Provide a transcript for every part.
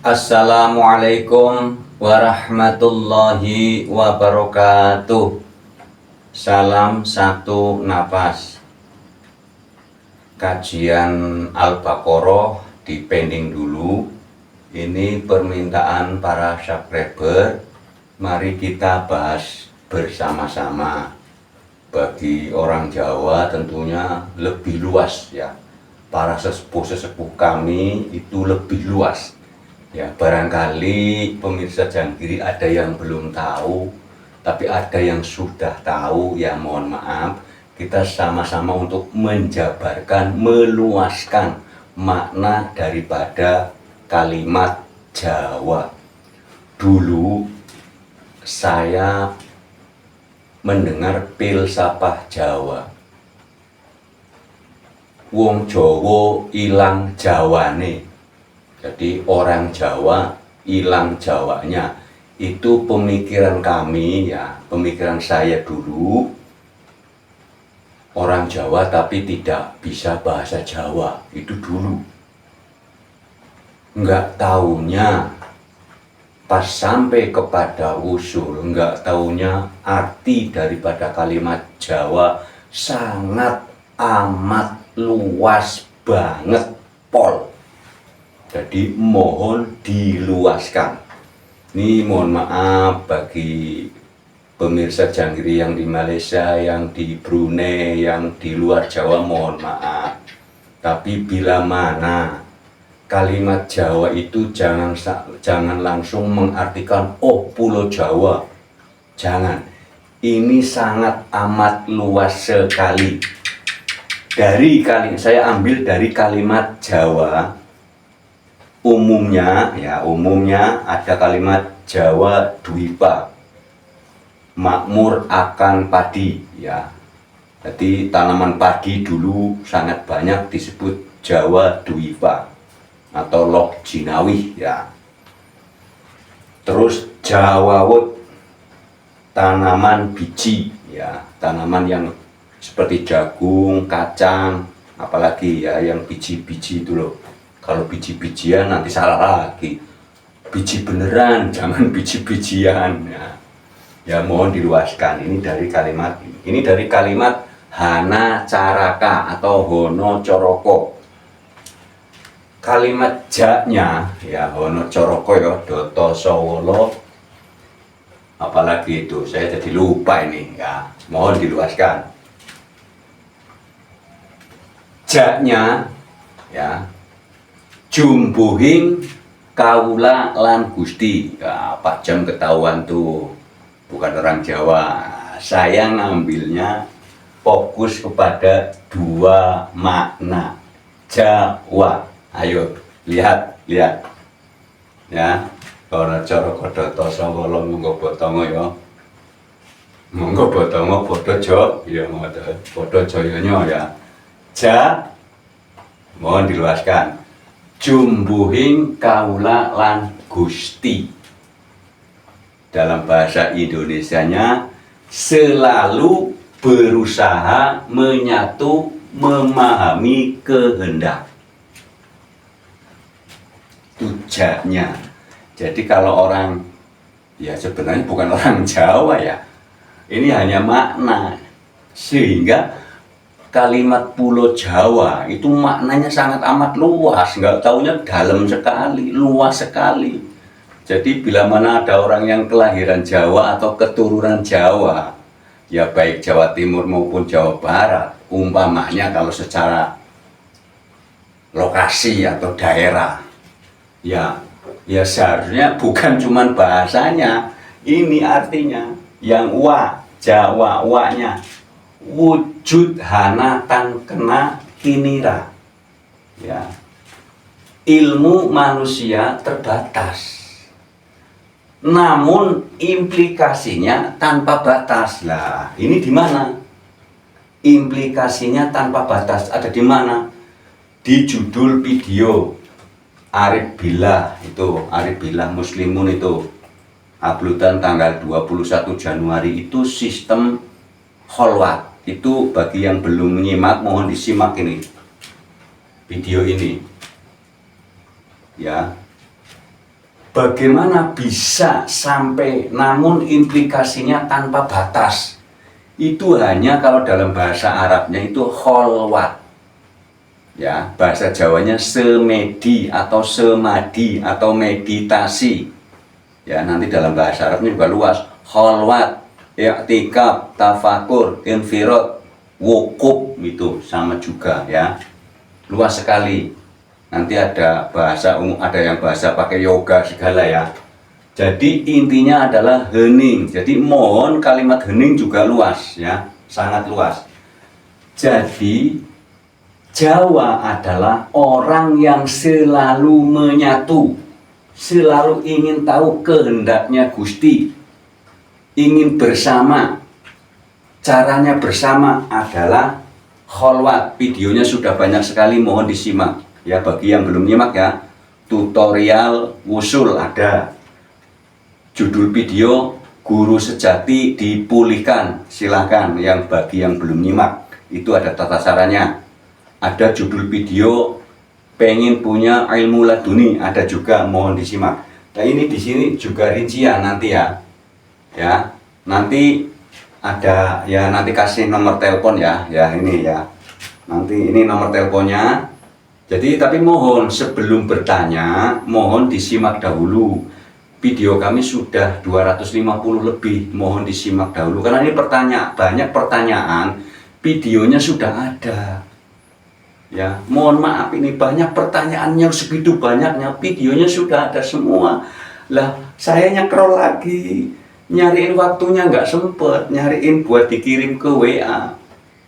Assalamualaikum warahmatullahi wabarakatuh. Salam satu napas. Kajian Al-Baqarah dipending dulu. Ini permintaan para subscriber. Mari kita bahas bersama-sama. Bagi orang Jawa tentunya lebih luas ya. Para sesepuh-sesepuh kami itu lebih luas. Ya, barangkali pemirsa Jangkiri ada yang belum tahu, tapi ada yang sudah tahu, ya mohon maaf. Kita sama-sama untuk menjabarkan, meluaskan makna daripada kalimat Jawa. Dulu saya mendengar filsafat Jawa. Wong Jawa ilang Jawane. Jadi orang Jawa hilang Jawanya. Itu pemikiran kami ya, pemikiran saya dulu. Orang Jawa tapi tidak bisa bahasa Jawa, itu dulu. Enggak taunya pas sampai kepada usul, enggak taunya arti daripada kalimat Jawa sangat amat luas banget, pol. Jadi mohon diluaskan. Ini mohon maaf bagi pemirsa Jangkiri yang di Malaysia, yang di Brunei, yang di luar Jawa, mohon maaf. Tapi bila mana kalimat Jawa itu jangan langsung mengartikan oh Pulau Jawa. Jangan. Ini sangat amat luas sekali. Saya ambil dari kalimat Jawa. Umumnya ada kalimat Jawa Dwipa, makmur akan padi ya. Jadi tanaman padi dulu sangat banyak disebut Jawa Dwipa atau Loh Jinawi ya. Terus Jawawut, tanaman biji ya, tanaman yang seperti jagung, kacang, apalagi ya yang biji-biji itu loh. Kalau biji-bijian nanti salah lagi. Biji beneran, jangan biji-bijian ya. Ya mohon diluaskan. Ini dari kalimat ini. Ini dari kalimat Hana Caraka atau Hono Coroko. Kalimat jaknya ya Hono Coroko ya Doto Sowolo. Apalagi itu, saya jadi lupa ini ya. Mohon diluaskan. Jaknya ya jumbuhing kaula lan Gusti ya, Pak Jam ketahuan tuh bukan orang Jawa. Saya ngambilnya fokus kepada dua makna Jawa. Ayo lihat ya. Ora cara Doto Sowolo monggo botongo ya. Monggo botongo padha jo ya padha jayanya ya. Mohon diluaskan. Jumbuhing kaula lan Gusti. Dalam bahasa Indonesianya selalu berusaha menyatu, memahami kehendak. Tujaknya. Jadi kalau orang ya sebenarnya bukan orang Jawa ya. Ini hanya makna. Sehingga kalimat Pulau Jawa itu maknanya sangat amat luas, nggak taunya dalam sekali, luas sekali. Jadi bila mana ada orang yang kelahiran Jawa atau keturunan Jawa, ya baik Jawa Timur maupun Jawa Barat, umpamanya kalau secara lokasi atau daerah, ya seharusnya bukan cuman bahasanya, ini artinya yang Jawa nya. Wujud hana tan kena kinira ya. Ilmu manusia terbatas, namun implikasinya tanpa batas. Lah ini di mana implikasinya tanpa batas? Ada di mana? Di judul video Arif Billah itu, Arif Billah Muslimun itu uploadan tanggal 21 Januari itu sistem kholwat. Itu bagi yang belum menyimak mohon disimak ini video ini ya. bagaimana bisa sampai, namun implikasinya tanpa batas. Itu hanya kalau dalam bahasa Arabnya itu kholwat. Ya, bahasa Jawanya semedi atau semadi atau meditasi. Ya, nanti dalam bahasa Arabnya juga luas. Kholwat, i'tikaf, tafakur, infirad, wukuf, itu sama juga ya. Luas sekali. Nanti ada bahasa ada yang bahasa pakai yoga segala ya. Jadi intinya adalah hening. Jadi mohon kalimat hening juga luas ya, sangat luas. Jadi Jawa adalah orang yang selalu menyatu, selalu ingin tahu kehendaknya Gusti, ingin bersama. Caranya bersama adalah kholwat. Videonya sudah banyak sekali, mohon disimak ya. Bagi yang belum nyimak ya, tutorial wusul ada. Judul video Guru Sejati Dipulihkan, silahkan. Yang bagi yang belum nyimak, itu ada tata caranya. Ada judul video pengen punya ilmu laduni, ada juga, mohon disimak. Nah ini di sini juga rincian nanti ya. Ya, nanti ada ya, nanti kasih nomor telepon ya. Ya ini ya. Nanti ini nomor teleponnya. Jadi tapi mohon sebelum bertanya, mohon disimak dahulu. Video kami sudah 250 lebih, mohon disimak dahulu karena ini banyak pertanyaan, videonya sudah ada. Ya, mohon maaf ini banyak pertanyaannya, segitu banyaknya, videonya sudah ada semua. Lah, saya nyekrol lagi, nyariin waktunya nggak sempet, nyariin buat dikirim ke WA.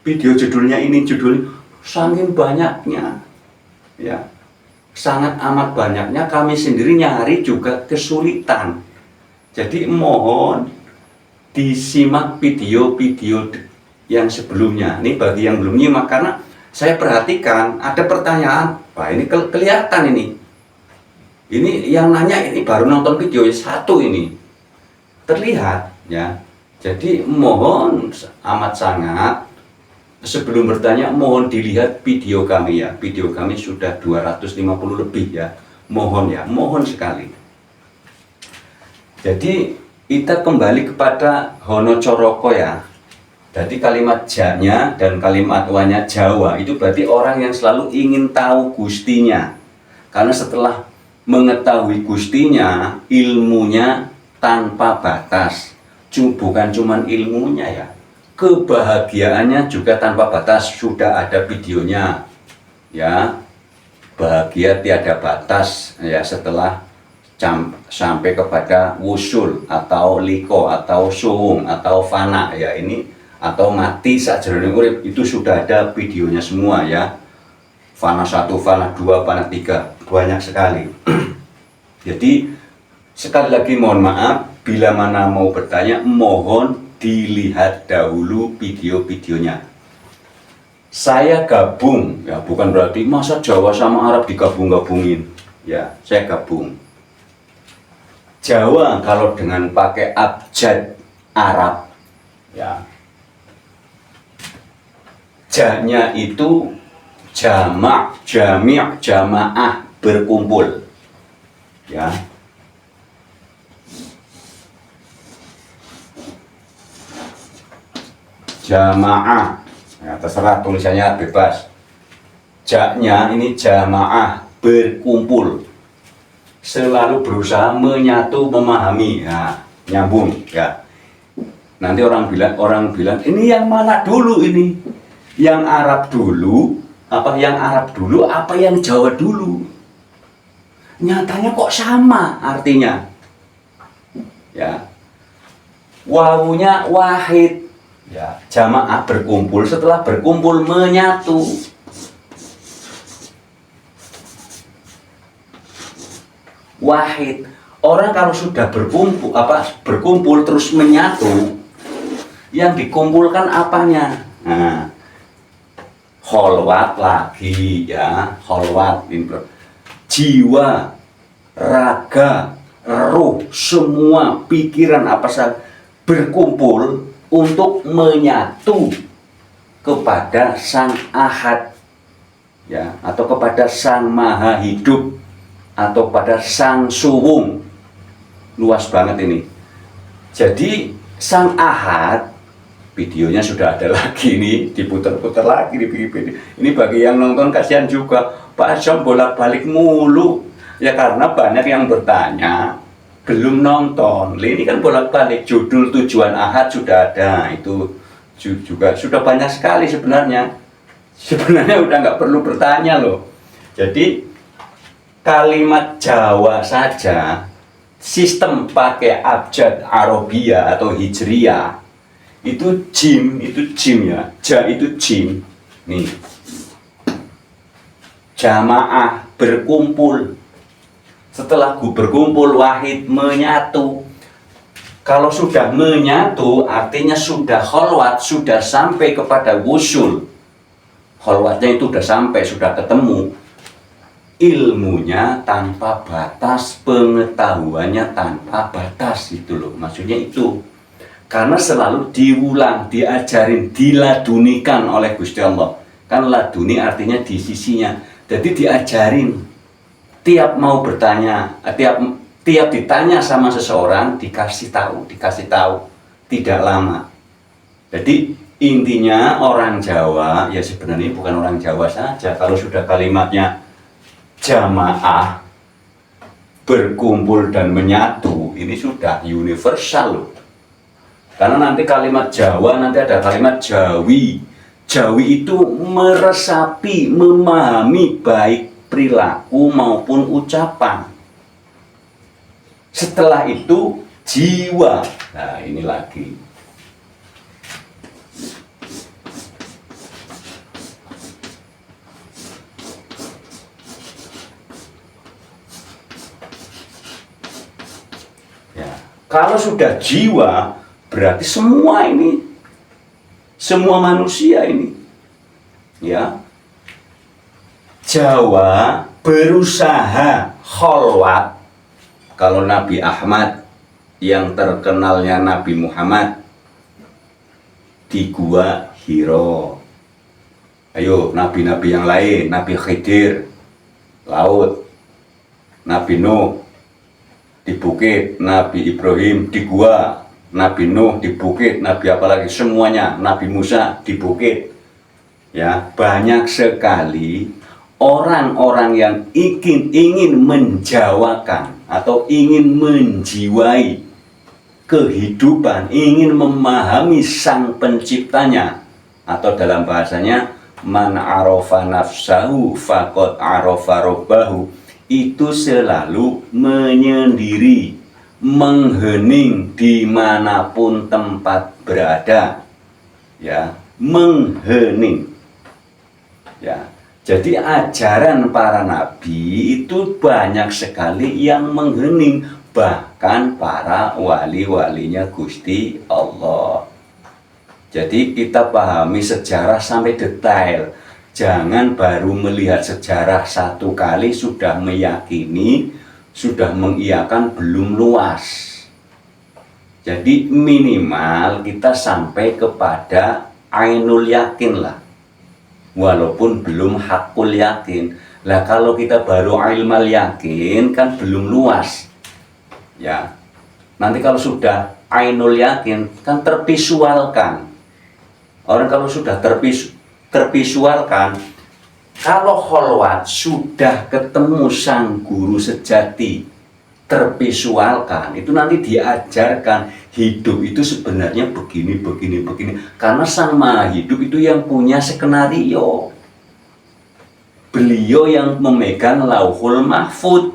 Video judulnya ini, judul saking banyaknya. Ya. Sangat amat banyaknya, kami sendiri nyari juga kesulitan. Jadi mohon disimak video-video yang sebelumnya. Ini bagi yang belum nyimak, karena saya perhatikan ada pertanyaan, wah ini kelihatan ini. Ini yang nanya ini baru nonton video satu ini. Terlihat ya. Jadi mohon amat sangat, sebelum bertanya mohon dilihat video kami ya. Video kami sudah 250 lebih ya. Mohon ya, mohon sekali. Jadi kita kembali kepada Hono Coroko ya. Jadi kalimat ja-nya dan kalimat wa-nya Jawa itu berarti orang yang selalu ingin tahu Gustinya. Karena setelah mengetahui Gustinya, ilmunya tanpa batas. Bukan cuman ilmunya ya, kebahagiaannya juga tanpa batas. Sudah ada videonya ya, bahagia tiada batas ya, setelah sampai kepada wusul atau liko atau suwung atau fana ya, ini atau mati sakjroning urip, itu sudah ada videonya semua ya. Fana 1, fana 2, fana 3, banyak sekali. Jadi sekali lagi mohon maaf, bila mana mau bertanya mohon dilihat dahulu video-videonya. Saya gabung ya, bukan berarti masa Jawa sama Arab digabung-gabungin ya, saya gabung. Jawa kalau dengan pakai abjad Arab ya, ja-nya itu jamak, jami', jamaah, berkumpul ya. Jamaah ya, terserah tulisannya bebas. Ja-nya ini jamaah, berkumpul, selalu berusaha menyatu, memahami ya, nyambung ya. Nanti orang bilang ini yang mana dulu, ini yang Arab dulu apa yang Arab dulu apa yang Jawa dulu? Nyatanya kok sama artinya ya. Wawunya wahid ya, jamaah, berkumpul, setelah berkumpul menyatu. Wahid, orang kalau sudah berkumpul terus menyatu, yang dikumpulkan apanya? Nah, kholwat lagi ya, kholwat, jiwa, raga, ruh, semua pikiran apa saja berkumpul untuk menyatu kepada Sang Ahad ya, atau kepada Sang Maha Hidup, atau pada Sang Suwung luas banget ini. Jadi sang Ahad, videonya sudah ada lagi nih, diputar-putar lagi di video. Ini bagi yang nonton kasihan juga, Pak Asyam bolak-balik mulu. Ya karena banyak yang bertanya, belum nonton. Ini kan bolak-balik, judul tujuan Ahad sudah ada, itu juga sudah banyak sekali sebenarnya. Sebenarnya udah nggak perlu bertanya loh. Jadi kalimat Jawa saja, sistem pakai abjad Arabia atau Hijriyah, itu jim ya, ja itu jim. Nih, jamaah berkumpul. Setelah berkumpul, wahid menyatu. Kalau sudah menyatu, artinya sudah kholwat, sudah sampai kepada wusul. Kholwatnya itu sudah sampai, sudah ketemu. Ilmunya tanpa batas, pengetahuannya tanpa batas, itu loh. Maksudnya itu. Karena selalu diulang, diajarin, diladunikan oleh Gusti Allah. Kan laduni artinya di sisinya. Jadi diajarin. Tiap mau bertanya, tiap ditanya sama seseorang, dikasih tahu. Tidak lama. Jadi intinya orang Jawa, ya sebenarnya bukan orang Jawa saja. Kalau sudah kalimatnya jamaah, berkumpul dan menyatu, ini sudah universal loh. Karena nanti kalimat Jawa, nanti ada kalimat Jawi. Jawi itu meresapi, memahami baik perilaku maupun ucapan. Setelah itu jiwa. Nah ini lagi. Ya. Kalau sudah jiwa, berarti semua ini, semua manusia ini, ya. Jawa berusaha kholwat. Kalau Nabi Ahmad, yang terkenalnya Nabi Muhammad, di Gua Hiro. Ayo, nabi-nabi yang lain, Nabi Khidir, laut, Nabi Nuh, di bukit, Nabi Ibrahim, di gua, Nabi Nuh, di bukit, Nabi apalagi, semuanya, Nabi Musa, di bukit. Ya, banyak sekali orang-orang yang ingin menjawakan atau ingin menjiwai kehidupan, ingin memahami sang penciptanya, atau dalam bahasanya man arafa nafsahu faqad arafa rabbahu, itu selalu menyendiri, menghening dimanapun tempat berada, ya, menghening, ya. Jadi ajaran para nabi itu banyak sekali yang menghening, bahkan para wali-walinya Gusti Allah. Jadi kita pahami sejarah sampai detail. Jangan baru melihat sejarah satu kali sudah meyakini, sudah mengiyakan, belum luas. Jadi minimal kita sampai kepada ainul yakin lah. Walaupun belum hakul yakin. Lah kalau kita baru ilmal yakin kan belum luas. Ya. Nanti kalau sudah ainul yakin kan tervisualkan. Orang kalau sudah tervisualkan, kalau kholwat sudah ketemu sang guru sejati, tervisualkan, itu nanti diajarkan hidup itu sebenarnya begini. Karena sang maha hidup itu yang punya skenario. Beliau yang memegang lauhul mahfud,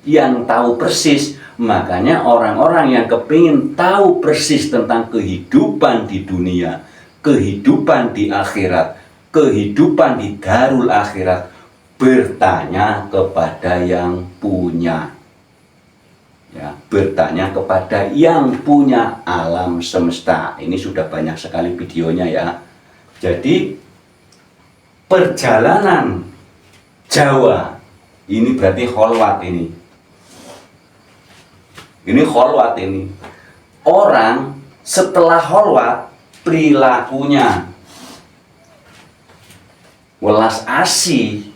yang tahu persis. Makanya orang-orang yang kepingin tahu persis tentang kehidupan di dunia, kehidupan di akhirat, kehidupan di darul akhirat, bertanya kepada yang punya. Ya, bertanya kepada yang punya alam semesta. Ini sudah banyak sekali videonya ya. Jadi perjalanan Jawa ini berarti kholwat ini. Ini kholwat ini. Orang setelah kholwat perilakunya welas asih,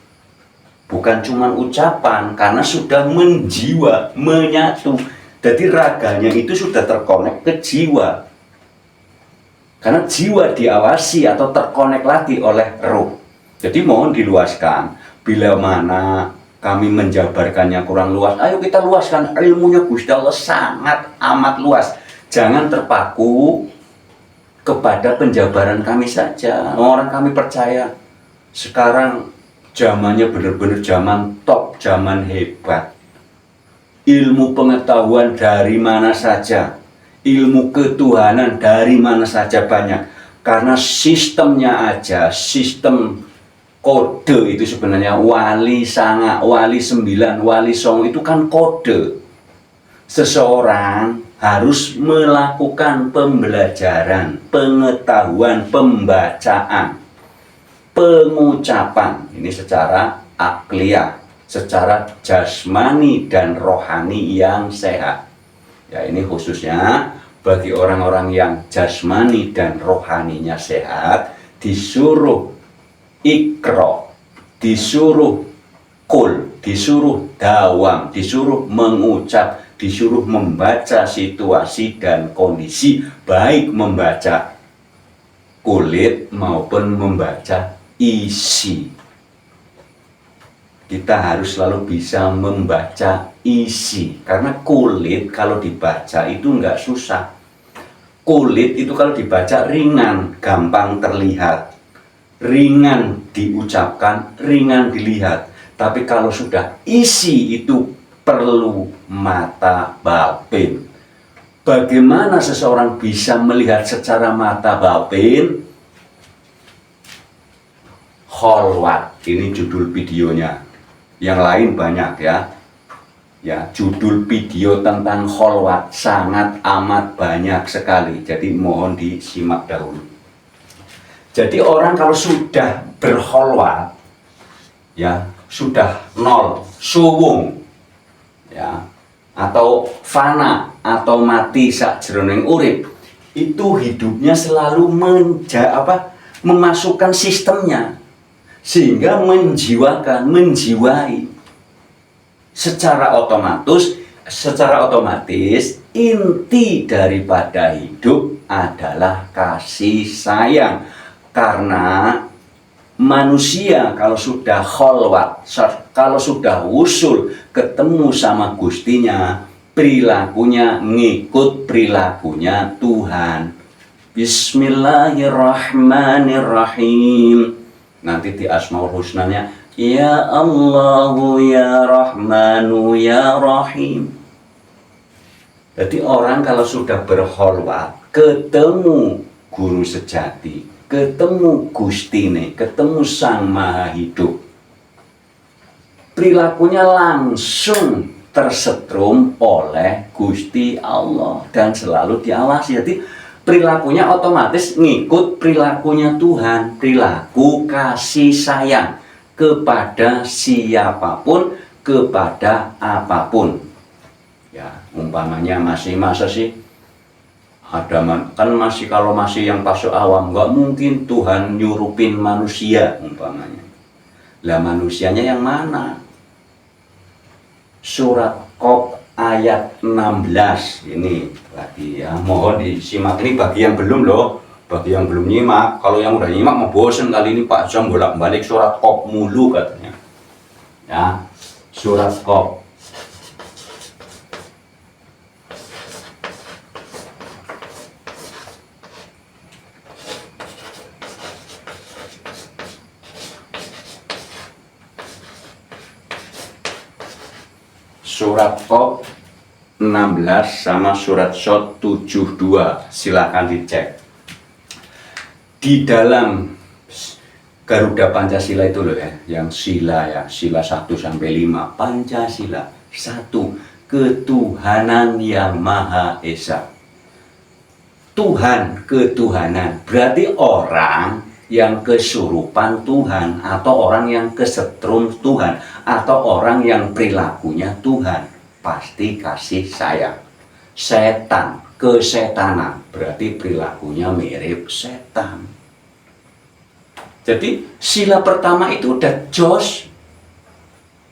bukan cuma ucapan, karena sudah menjiwa, menyatu. Jadi raganya itu sudah terkonek ke jiwa. Karena jiwa diawasi atau terkonek lagi oleh roh. Jadi mohon diluaskan. Bila mana kami menjabarkannya kurang luas, ayo kita luaskan. Ilmunya Gusti Allah sangat amat luas. Jangan terpaku kepada penjabaran kami saja. Orang kami percaya sekarang zamannya benar-benar zaman top, zaman hebat. Ilmu pengetahuan dari mana saja, ilmu ketuhanan dari mana saja banyak. Karena sistemnya aja, sistem kode itu sebenarnya wali sanga, wali 9, wali songo itu kan kode. Seseorang harus melakukan pembelajaran, pengetahuan, pembacaan, pengucapan. Ini secara akliyah, secara jasmani dan rohani yang sehat. Ya, ini khususnya bagi orang-orang yang jasmani dan rohaninya sehat, disuruh ikro, disuruh kul, disuruh dawam, disuruh mengucap, disuruh membaca situasi dan kondisi, baik membaca kulit maupun membaca isi. Kita harus selalu bisa membaca isi, karena kulit kalau dibaca itu nggak susah. Kulit itu kalau dibaca ringan, gampang terlihat, ringan diucapkan, ringan dilihat. Tapi kalau sudah isi itu perlu mata batin. Bagaimana seseorang bisa melihat secara mata batin? Kholwat, ini judul videonya. Yang lain banyak ya. Ya, judul video tentang kholwat sangat amat banyak sekali. Jadi mohon disimak dahulu. Jadi orang kalau sudah berkholwat, ya, sudah nol, suwung, ya, atau fana atau mati sakjroning urip, itu hidupnya selalu memasukkan sistemnya, sehingga menjiwai secara otomatis inti daripada hidup adalah kasih sayang. Karena manusia kalau sudah kholwat, kalau sudah usul ketemu sama Gustinya, perilakunya ngikut perilakunya Tuhan. Bismillahirrahmanirrahim. Nanti di Asmaul Husnanya, ya Allahu ya Rahmanu ya Rahim. Jadi orang kalau sudah berkholwat, ketemu guru sejati, ketemu Gustine, ketemu Sang Maha Hidup, perilakunya langsung tersetrum oleh Gusti Allah dan selalu diawasi. Jadi perilakunya otomatis ngikut perilakunya Tuhan, perilaku kasih sayang kepada siapapun, kepada apapun. Ya, umpamanya masa sih ada kan kalau masih yang pasuk awam, nggak mungkin Tuhan nyurupin manusia umpamanya. Lah manusianya yang mana? Surat Qaf ayat 16 ini lagi ya, mohon disimak. Ini bagi yang belum loh, bagi yang belum nyimak. Kalau yang udah nyimak mau bosen kali ini Pak Jam bolak-balik surat Qaf mulu katanya. Ya, surat Qaf. Surat Qaf 16 sama surat Shot 72, silakan dicek. Di dalam Garuda Pancasila itu loh ya, yang sila ya, sila 1 sampai 5, Pancasila 1, ketuhanan yang Maha Esa. Tuhan, ketuhanan, berarti orang yang kesurupan Tuhan, atau orang yang kesetrum Tuhan, atau orang yang perilakunya Tuhan, pasti kasih sayang. Setan, kesetanan, berarti perilakunya mirip setan. Jadi sila pertama itu udah jos.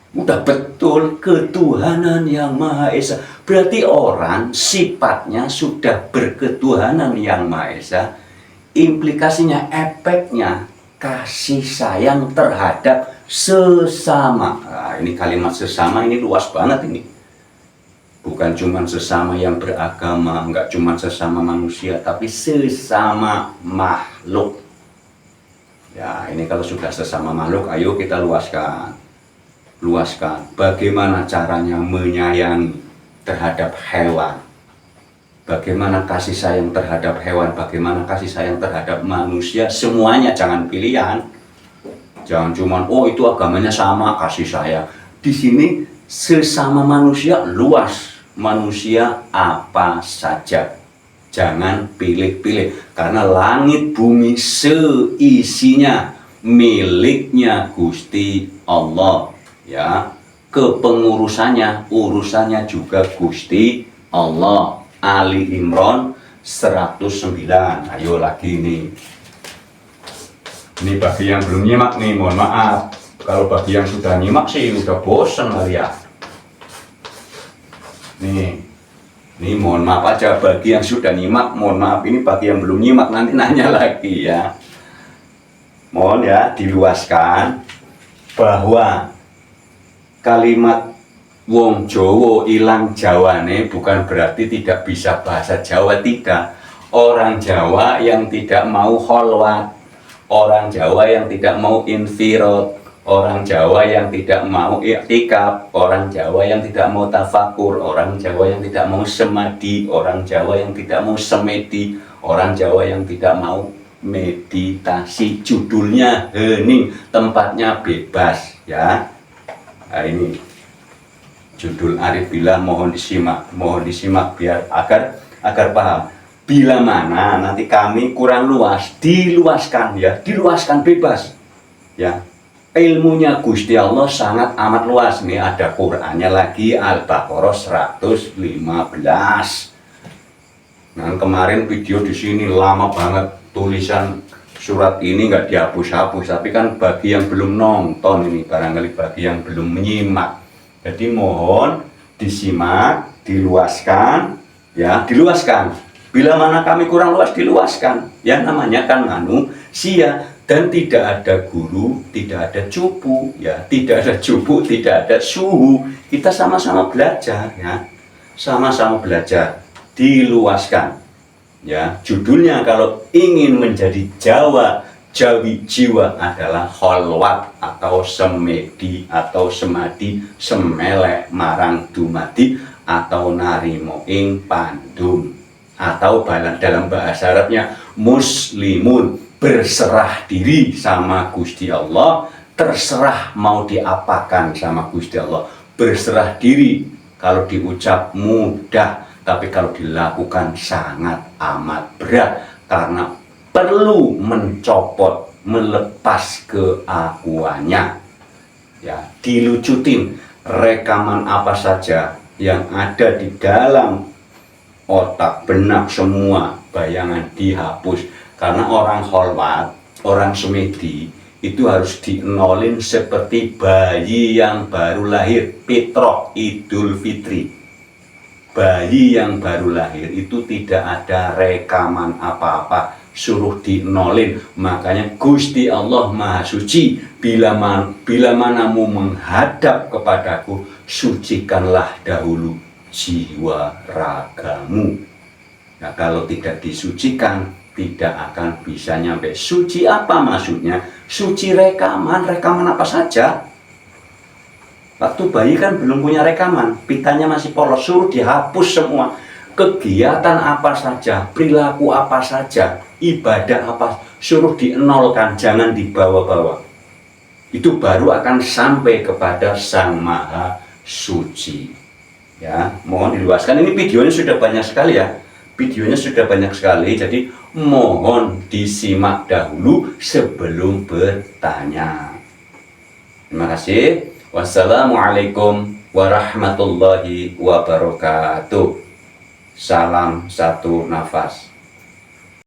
Udah betul ketuhanan yang Maha Esa. Berarti orang sifatnya sudah berketuhanan yang Maha Esa. Implikasinya, efeknya kasih sayang terhadap sesama. Nah, ini kalimat sesama ini luas banget ini. Bukan cuma sesama yang beragama, enggak cuma sesama manusia, tapi sesama makhluk. Ya, ini kalau sudah sesama makhluk, ayo kita luaskan. Bagaimana caranya menyayangi terhadap hewan, bagaimana kasih sayang terhadap hewan, bagaimana kasih sayang terhadap manusia. Semuanya, jangan pilihan, jangan cuman oh itu agamanya sama kasih sayang. Di sini sesama manusia luas, manusia apa saja, jangan pilih-pilih, karena langit bumi seisinya miliknya Gusti Allah. Ya, kepengurusannya, urusannya juga Gusti Allah. Ali Imran 109. Ayo lagi nih. Ini bagi yang belum nyimak nih, mohon maaf. Kalau bagi yang sudah nyimak sih udah bosen kali ya. Nih mohon maaf aja bagi yang sudah nyimak, mohon maaf. Ini bagi yang belum nyimak nanti nanya lagi ya. Mohon ya diluaskan bahwa kalimat wong Jawa ilang Jawane bukan berarti tidak bisa bahasa Jawa, tidak. Orang Jawa yang tidak mau kholwat, orang Jawa yang tidak mau infirad, orang Jawa yang tidak mau i'tikaf, orang Jawa yang tidak mau tafakur, orang Jawa yang tidak mau semadi, orang Jawa yang tidak mau semedi, orang Jawa yang tidak mau meditasi. Judulnya hening, tempatnya bebas ya. Nah, ini judul Arif Billah, mohon disimak biar agar paham. Bila mana nanti kami kurang luas, diluaskan ya, diluaskan bebas ya. Ilmunya Gusti Allah sangat amat luas nih, ada Qur'annya lagi, Al-Baqarah 115. Nah, kemarin video di sini lama banget, tulisan surat ini nggak dihapus-hapus, tapi kan bagi yang belum nonton ini, barangkali bagi yang belum menyimak, jadi mohon disimak, diluaskan ya, diluaskan. Bila mana kami kurang luas, diluaskan ya, namanya kan manusia dan tidak ada guru, tidak ada cupu ya, tidak ada cupu, tidak ada suhu, kita sama-sama belajar ya, sama-sama belajar, diluaskan. Ya, judulnya kalau ingin menjadi Jawi jiwa adalah kholwat atau semedi atau semadi, semelek marang dumadi atau narimo ing pandum, atau dalam bahasa Arabnya muslimun, berserah diri sama Gusti Allah, terserah mau diapakan sama Gusti Allah. Berserah diri kalau diucap mudah, tapi kalau dilakukan sangat amat berat, karena perlu mencopot, melepas keakuannya ya, dilucutin rekaman apa saja yang ada di dalam otak, benak, semua bayangan dihapus. Karena orang kholwat, orang semedi itu harus dienolin seperti bayi yang baru lahir, fitrah, Idul Fitri. Bayi yang baru lahir itu tidak ada rekaman apa-apa, suruh dinolin. Makanya Gusti Allah Maha Suci, bila manamu menghadap kepadaku, sucikanlah dahulu jiwa ragamu. Nah, kalau tidak disucikan, tidak akan bisa nyampe. Suci apa maksudnya? Suci rekaman apa saja. Waktu bayi kan belum punya rekaman, pitanya masih polos, suruh dihapus semua. Kegiatan apa saja, perilaku apa saja, ibadah apa, suruh dienolkan, jangan dibawa-bawa. Itu baru akan sampai kepada Sang Maha Suci. Ya, mohon diluaskan. Ini videonya sudah banyak sekali ya. Videonya sudah banyak sekali, jadi mohon disimak dahulu sebelum bertanya. Terima kasih. Wassalamualaikum warahmatullahi wabarakatuh. Salam satu nafas.